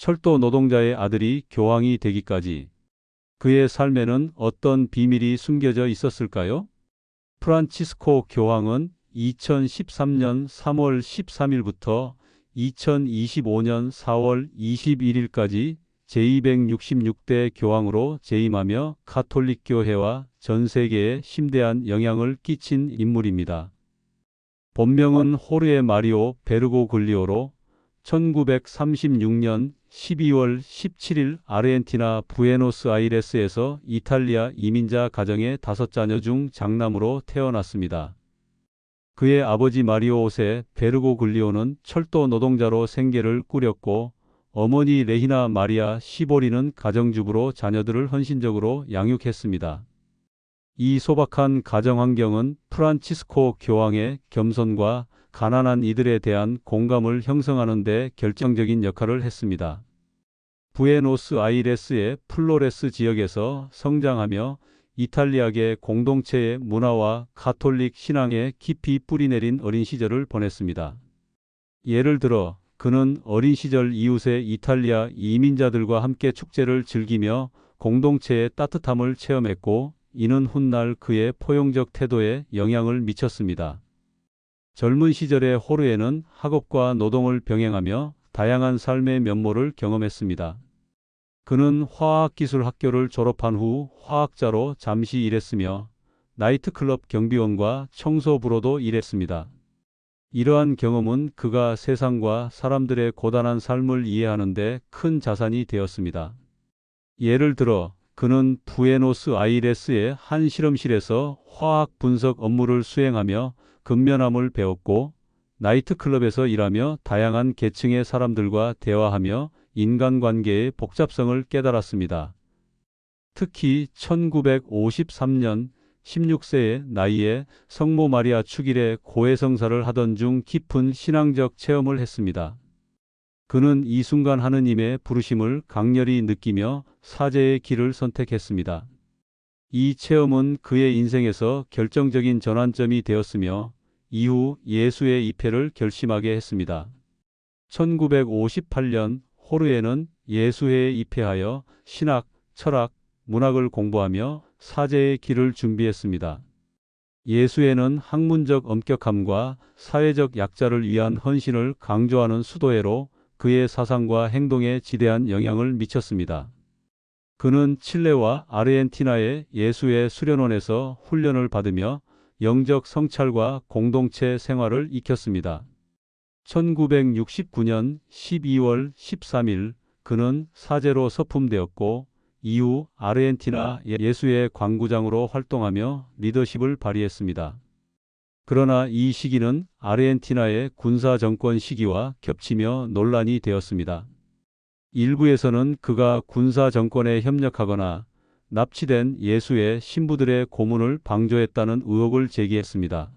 철도 노동자의 아들이 교황이 되기까지 그의 삶에는 어떤 비밀이 숨겨져 있었을까요? 프란치스코 교황은 2013년 3월 13일부터 2025년 4월 21일까지 제266대 교황으로 재임하며 가톨릭 교회와 전 세계에 심대한 영향을 끼친 인물입니다. 본명은 호르헤 마리오 베르고글리오로 1936년 12월 17일 아르헨티나 부에노스아이레스에서 이탈리아 이민자 가정의 5자녀 중 장남으로 태어났습니다. 그의 아버지 마리오 오세 베르고글리오는 철도 노동자로 생계를 꾸렸고 어머니 레히나 마리아 시보리는 가정주부로 자녀들을 헌신적으로 양육했습니다. 이 소박한 가정 환경은 프란치스코 교황의 겸손과 가난한 이들에 대한 공감을 형성하는 데 결정적인 역할을 했습니다. 부에노스아이레스의 플로레스 지역에서 성장하며 이탈리아계 공동체의 문화와 가톨릭 신앙에 깊이 뿌리내린 어린 시절을 보냈습니다. 예를 들어 그는 어린 시절 이웃의 이탈리아 이민자들과 함께 축제를 즐기며 공동체의 따뜻함을 체험했고 이는 훗날 그의 포용적 태도에 영향을 미쳤습니다. 젊은 시절의 호르헤는 학업과 노동을 병행하며 다양한 삶의 면모를 경험했습니다. 그는 화학기술학교를 졸업한 후 화학자로 잠시 일했으며 나이트클럽 경비원과 청소부로도 일했습니다. 이러한 경험은 그가 세상과 사람들의 고단한 삶을 이해하는 데 큰 자산이 되었습니다. 예를 들어 그는 부에노스아이레스의 한 실험실에서 화학 분석 업무를 수행하며 근면함을 배웠고 나이트클럽에서 일하며 다양한 계층의 사람들과 대화하며 인간관계의 복잡성을 깨달았습니다. 특히 1953년 16세의 나이에 성모 마리아 축일에 고해성사를 하던 중 깊은 신앙적 체험을 했습니다. 그는 이 순간 하느님의 부르심을 강렬히 느끼며 사제의 길을 선택했습니다. 이 체험은 그의 인생에서 결정적인 전환점이 되었으며 이후 예수의 입회를 결심하게 했습니다. 1958년 호르헤는 예수회에 입회하여 신학, 철학, 문학을 공부하며 사제의 길을 준비했습니다. 예수회는 학문적 엄격함과 사회적 약자를 위한 헌신을 강조하는 수도회로 그의 사상과 행동에 지대한 영향을 미쳤습니다. 그는 칠레와 아르헨티나의 예수회 수련원에서 훈련을 받으며 영적 성찰과 공동체 생활을 익혔습니다. 1969년 12월 13일 그는 사제로 서품되었고 이후 아르헨티나 예수회 광구장으로 활동하며 리더십을 발휘했습니다. 그러나 이 시기는 아르헨티나의 군사 정권 시기와 겹치며 논란이 되었습니다. 일부에서는 그가 군사 정권에 협력하거나 납치된 예수의 신부들의 고문을 방조했다는 의혹을 제기했습니다.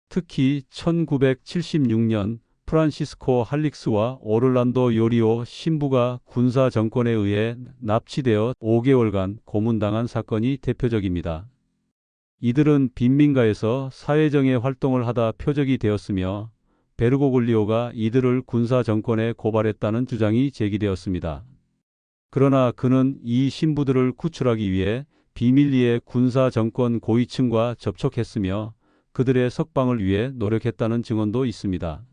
특히 1976년 프란시스코 할릭스와 오를란도 요리오 신부가 군사 정권에 의해 납치되어 5개월간 고문당한 사건이 대표적입니다. 이들은 빈민가에서 사회정예 활동을 하다 표적이 되었으며 베르고글리오가 이들을 군사 정권에 고발했다는 주장이 제기되었습니다. 그러나 그는 이 신부들을 구출하기 위해 비밀리에 군사 정권 고위층과 접촉했으며 그들의 석방을 위해 노력했다는 증언도 있습니다.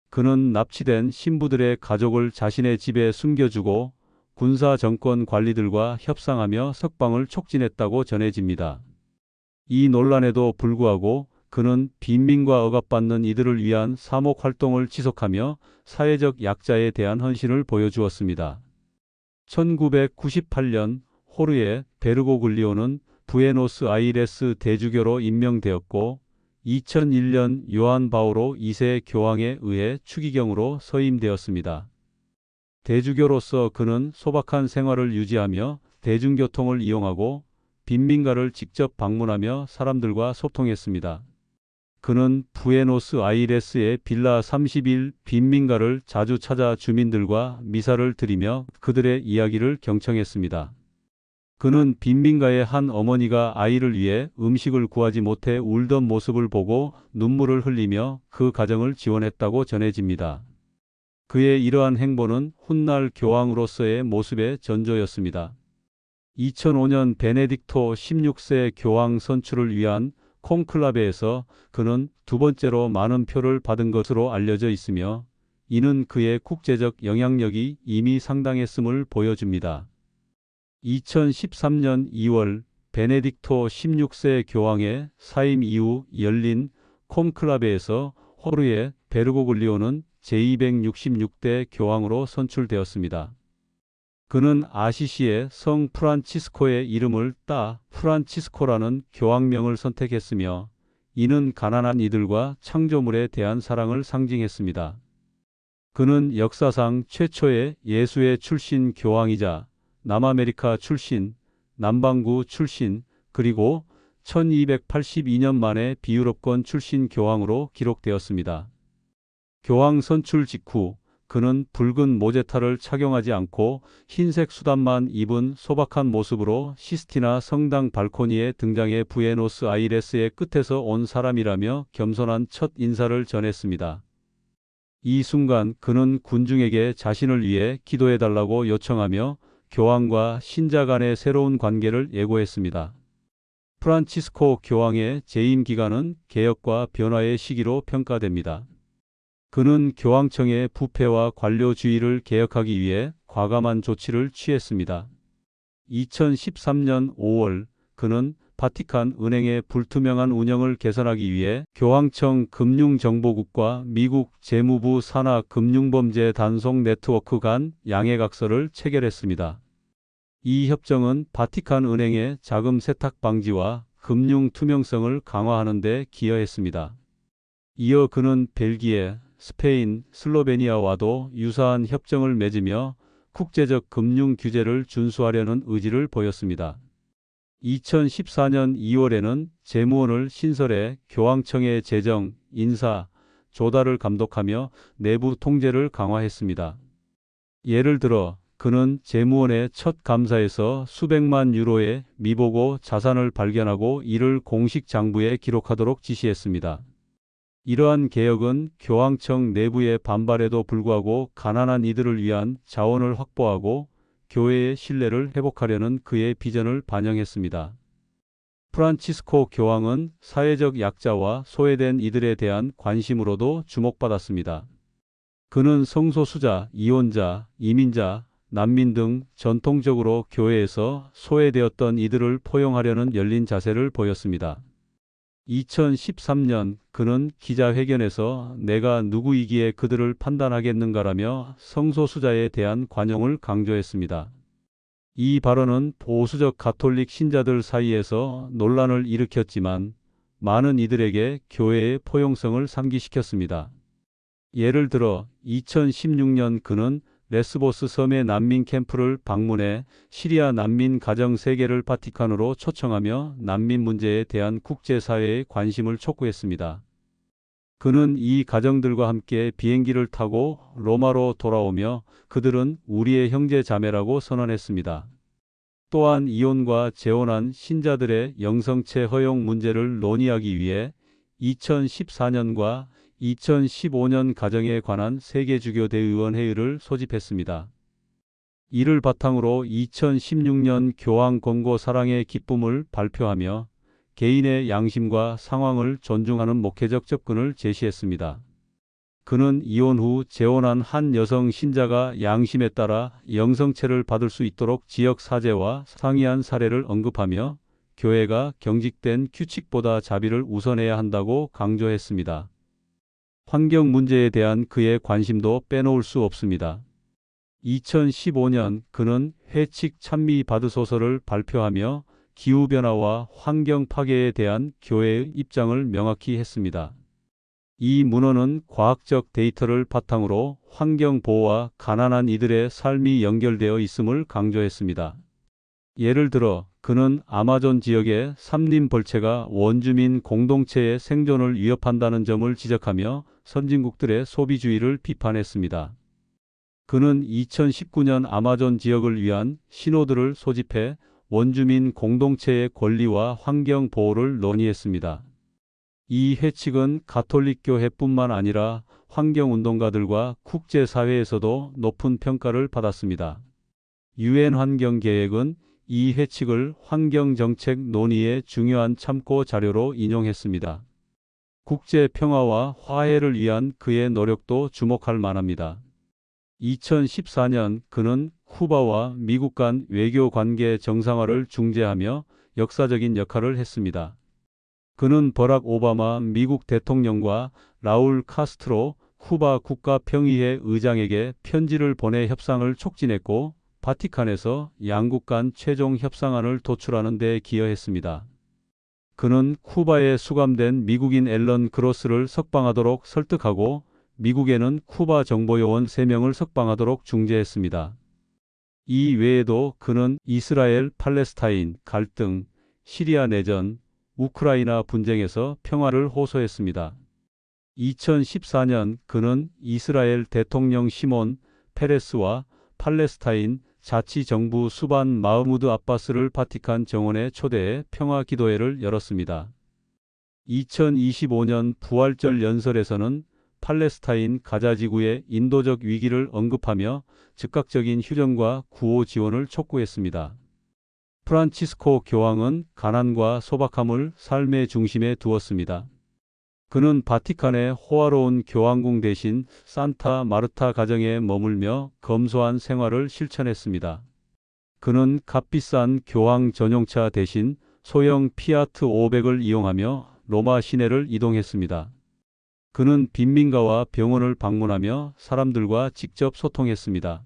그는 납치된 신부들의 가족을 자신의 집에 숨겨주고 군사 정권 관리들과 협상하며 석방을 촉진했다고 전해집니다. 이 논란에도 불구하고 그는 빈민과 억압받는 이들을 위한 사목 활동을 지속하며 사회적 약자에 대한 헌신을 보여주었습니다. 1998년 호르헤 베르고글리오는 부에노스아이레스 대주교로 임명되었고 2001년 요한 바오로 2세 교황에 의해 추기경으로 서임되었습니다. 대주교로서 그는 소박한 생활을 유지하며 대중교통을 이용하고 빈민가를 직접 방문하며 사람들과 소통했습니다. 그는 부에노스아이레스의 빌라 31 빈민가를 자주 찾아 주민들과 미사를 드리며 그들의 이야기를 경청했습니다. 그는 빈민가의 한 어머니가 아이를 위해 음식을 구하지 못해 울던 모습을 보고 눈물을 흘리며 그 가정을 지원했다고 전해집니다. 그의 이러한 행보는 훗날 교황으로서의 모습의 전조였습니다. 2005년 베네딕토 16세 교황 선출을 위한 콘클라베에서 그는 두 번째로 많은 표를 받은 것으로 알려져 있으며 이는 그의 국제적 영향력이 이미 상당했음을 보여줍니다. 2013년 2월 베네딕토 16세 교황의 사임 이후 열린 콘클라베에서 호르에 베르고글리오는 제266대 교황으로 선출되었습니다. 그는 아시시의 성 프란치스코의 이름을 따 프란치스코라는 교황명을 선택했으며 이는 가난한 이들과 창조물에 대한 사랑을 상징했습니다. 그는 역사상 최초의 예수회 출신 교황이자 남아메리카 출신, 남반구 출신, 그리고 1282년 만에 비유럽권 출신 교황으로 기록되었습니다. 교황 선출 직후 그는 붉은 모제타를 착용하지 않고 흰색 수단만 입은 소박한 모습으로 시스티나 성당 발코니에 등장해 부에노스 아이레스의 끝에서 온 사람이라며 겸손한 첫 인사를 전했습니다. 이 순간 그는 군중에게 자신을 위해 기도해달라고 요청하며 교황과 신자 간의 새로운 관계를 예고했습니다. 프란치스코 교황의 재임 기간은 개혁과 변화의 시기로 평가됩니다. 그는 교황청의 부패와 관료주의를 개혁하기 위해 과감한 조치를 취했습니다. 2013년 5월 그는 바티칸 은행의 불투명한 운영을 개선하기 위해 교황청 금융정보국과 미국 재무부 산하 금융범죄 단속 네트워크 간 양해각서를 체결했습니다. 이 협정은 바티칸 은행의 자금 세탁 방지와 금융 투명성을 강화하는 데 기여했습니다. 이어 그는 벨기에, 스페인, 슬로베니아와도 유사한 협정을 맺으며 국제적 금융 규제를 준수하려는 의지를 보였습니다. 2014년 2월에는 재무원을 신설해 교황청의 재정, 인사, 조달을 감독하며 내부 통제를 강화했습니다. 예를 들어 그는 재무원의 첫 감사에서 수백만 유로의 미보고 자산을 발견하고 이를 공식 장부에 기록하도록 지시했습니다. 이러한 개혁은 교황청 내부의 반발에도 불구하고 가난한 이들을 위한 자원을 확보하고 교회의 신뢰를 회복하려는 그의 비전을 반영했습니다. 프란치스코 교황은 사회적 약자와 소외된 이들에 대한 관심으로도 주목받았습니다. 그는 성소수자, 이혼자, 이민자, 난민 등 전통적으로 교회에서 소외되었던 이들을 포용하려는 열린 자세를 보였습니다. 2013년 그는 기자회견에서 내가 누구이기에 그들을 판단하겠는가라며 성소수자에 대한 관용을 강조했습니다. 이 발언은 보수적 가톨릭 신자들 사이에서 논란을 일으켰지만 많은 이들에게 교회의 포용성을 상기시켰습니다. 예를 들어 2016년 그는 레스보스 섬의 난민 캠프를 방문해 시리아 난민 가정 3개를 바티칸으로 초청하며 난민 문제에 대한 국제사회의 관심을 촉구했습니다. 그는 이 가정들과 함께 비행기를 타고 로마로 돌아오며 그들은 우리의 형제 자매라고 선언했습니다. 또한 이혼과 재혼한 신자들의 영성체 허용 문제를 논의하기 위해 2014년과 2015년 가정에 관한 세계주교대의원회의를 소집했습니다. 이를 바탕으로 2016년 교황 권고 사랑의 기쁨을 발표하며 개인의 양심과 상황을 존중하는 목회적 접근을 제시했습니다. 그는 이혼 후 재혼한 한 여성 신자가 양심에 따라 영성체를 받을 수 있도록 지역 사제와 상의한 사례를 언급하며 교회가 경직된 규칙보다 자비를 우선해야 한다고 강조했습니다. 환경 문제에 대한 그의 관심도 빼놓을 수 없습니다. 2015년 그는 회칙 찬미 받으소서를 발표하며 기후변화와 환경 파괴에 대한 교회의 입장을 명확히 했습니다. 이 문헌은 과학적 데이터를 바탕으로 환경 보호와 가난한 이들의 삶이 연결되어 있음을 강조했습니다. 예를 들어 그는 아마존 지역의 삼림 벌채가 원주민 공동체의 생존을 위협한다는 점을 지적하며 선진국들의 소비주의를 비판했습니다. 그는 2019년 아마존 지역을 위한 신호들을 소집해 원주민 공동체의 권리와 환경 보호를 논의했습니다. 이 회칙은 가톨릭 교회뿐만 아니라 환경운동가들과 국제사회에서도 높은 평가를 받았습니다. 유엔 환경계획은 이 회칙을 환경정책 논의의 중요한 참고 자료로 인용했습니다. 국제 평화와 화해를 위한 그의 노력도 주목할 만합니다. 2014년 그는 쿠바와 미국 간 외교 관계 정상화를 중재하며 역사적인 역할을 했습니다. 그는 버락 오바마 미국 대통령과 라울 카스트로 쿠바 국가평의회 의장에게 편지를 보내 협상을 촉진했고 바티칸에서 양국 간 최종 협상안을 도출하는 데 기여했습니다. 그는 쿠바에 수감된 미국인 앨런 그로스를 석방하도록 설득하고 미국에는 쿠바 정보요원 3명을 석방하도록 중재했습니다. 이 외에도 그는 이스라엘 팔레스타인 갈등, 시리아 내전, 우크라이나 분쟁에서 평화를 호소했습니다. 2014년 그는 이스라엘 대통령 시몬 페레스와 팔레스타인 자치정부 수반 마흐무드 아바스를 바티칸 정원에 초대해 평화 기도회를 열었습니다. 2025년 부활절 연설에서는 팔레스타인 가자 지구의 인도적 위기를 언급하며 즉각적인 휴전과 구호 지원을 촉구했습니다. 프란치스코 교황은 가난과 소박함을 삶의 중심에 두었습니다. 그는 바티칸의 호화로운 교황궁 대신 산타 마르타 가정에 머물며 검소한 생활을 실천했습니다. 그는 값비싼 교황 전용차 대신 소형 피아트 500을 이용하며 로마 시내를 이동했습니다. 그는 빈민가와 병원을 방문하며 사람들과 직접 소통했습니다.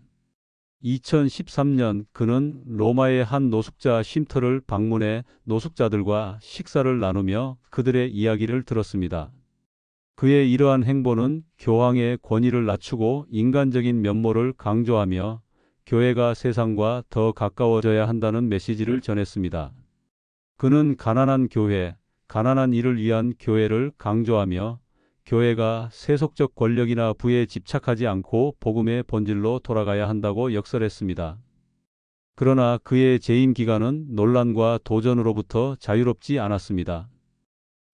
2013년 그는 로마의 한 노숙자 쉼터를 방문해 노숙자들과 식사를 나누며 그들의 이야기를 들었습니다. 그의 이러한 행보는 교황의 권위를 낮추고 인간적인 면모를 강조하며 교회가 세상과 더 가까워져야 한다는 메시지를 전했습니다. 그는 가난한 교회, 가난한 이를 위한 교회를 강조하며 교회가 세속적 권력이나 부에 집착하지 않고 복음의 본질로 돌아가야 한다고 역설했습니다. 그러나 그의 재임 기간은 논란과 도전으로부터 자유롭지 않았습니다.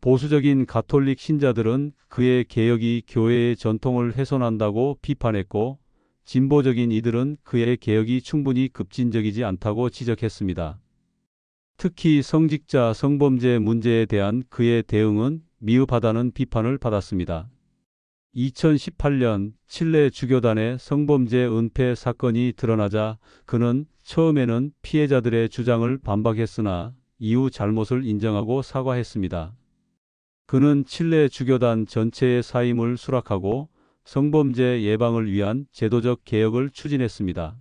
보수적인 가톨릭 신자들은 그의 개혁이 교회의 전통을 훼손한다고 비판했고, 진보적인 이들은 그의 개혁이 충분히 급진적이지 않다고 지적했습니다. 특히 성직자 성범죄 문제에 대한 그의 대응은 미흡하다는 비판을 받았습니다. 2018년 칠레 주교단의 성범죄 은폐 사건이 드러나자 그는 처음에는 피해자들의 주장을 반박했으나 이후 잘못을 인정하고 사과했습니다. 그는 칠레 주교단 전체의 사임을 수락하고 성범죄 예방을 위한 제도적 개혁을 추진했습니다.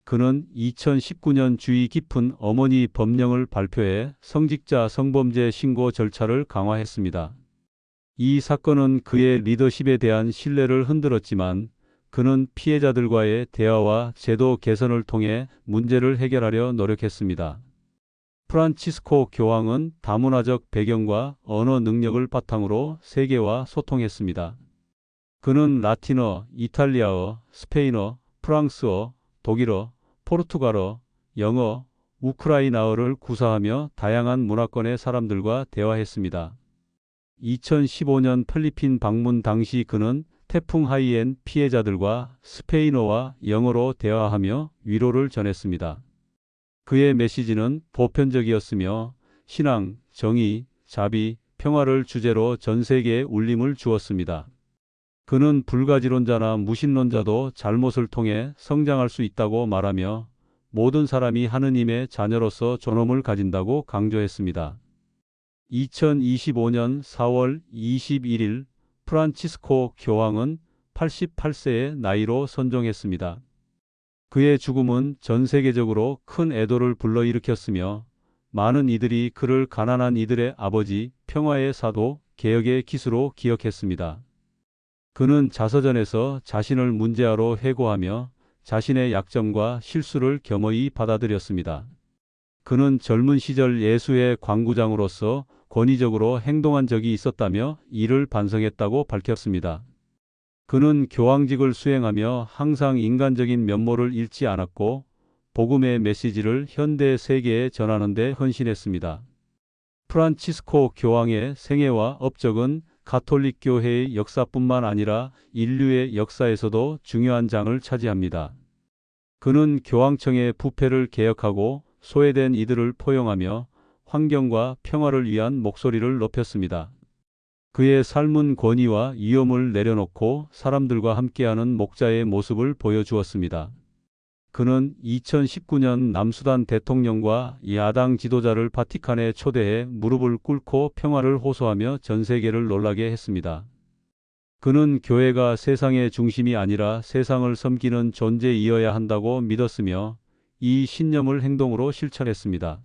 그는 2019년 주의 깊은 어머니 법령을 발표해 성직자 성범죄 신고 절차를 강화했습니다. 이 사건은 그의 리더십에 대한 신뢰를 흔들었지만 그는 피해자들과의 대화와 제도 개선을 통해 문제를 해결하려 노력했습니다. 프란치스코 교황은 다문화적 배경과 언어 능력을 바탕으로 세계와 소통했습니다. 그는 라틴어, 이탈리아어, 스페인어, 프랑스어, 독일어, 포르투갈어, 영어, 우크라이나어를 구사하며 다양한 문화권의 사람들과 대화했습니다. 2015년 필리핀 방문 당시 그는 태풍 하이엔 피해자들과 스페인어와 영어로 대화하며 위로를 전했습니다. 그의 메시지는 보편적이었으며 신앙, 정의, 자비, 평화를 주제로 전 세계에 울림을 주었습니다. 그는 불가지론자나 무신론자도 잘못을 통해 성장할 수 있다고 말하며 모든 사람이 하느님의 자녀로서 존엄을 가진다고 강조했습니다. 2025년 4월 21일 프란치스코 교황은 88세의 나이로 선종했습니다. 그의 죽음은 전 세계적으로 큰 애도를 불러일으켰으며 많은 이들이 그를 가난한 이들의 아버지, 평화의 사도, 개혁의 기수로 기억했습니다. 그는 자서전에서 자신을 문제아로 회고하며 자신의 약점과 실수를 겸허히 받아들였습니다. 그는 젊은 시절 예수의 광구장으로서 권위적으로 행동한 적이 있었다며 이를 반성했다고 밝혔습니다. 그는 교황직을 수행하며 항상 인간적인 면모를 잃지 않았고 복음의 메시지를 현대 세계에 전하는 데 헌신했습니다. 프란치스코 교황의 생애와 업적은 가톨릭 교회의 역사뿐만 아니라 인류의 역사에서도 중요한 장을 차지합니다. 그는 교황청의 부패를 개혁하고 소외된 이들을 포용하며 환경과 평화를 위한 목소리를 높였습니다. 그의 삶은 권위와 위험을 내려놓고 사람들과 함께하는 목자의 모습을 보여주었습니다. 그는 2019년 남수단 대통령과 야당 지도자를 바티칸에 초대해 무릎을 꿇고 평화를 호소하며 전 세계를 놀라게 했습니다. 그는 교회가 세상의 중심이 아니라 세상을 섬기는 존재이어야 한다고 믿었으며 이 신념을 행동으로 실천했습니다.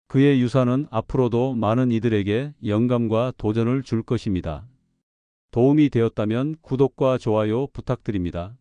그의 유산은 앞으로도 많은 이들에게 영감과 도전을 줄 것입니다. 도움이 되었다면 구독과 좋아요 부탁드립니다.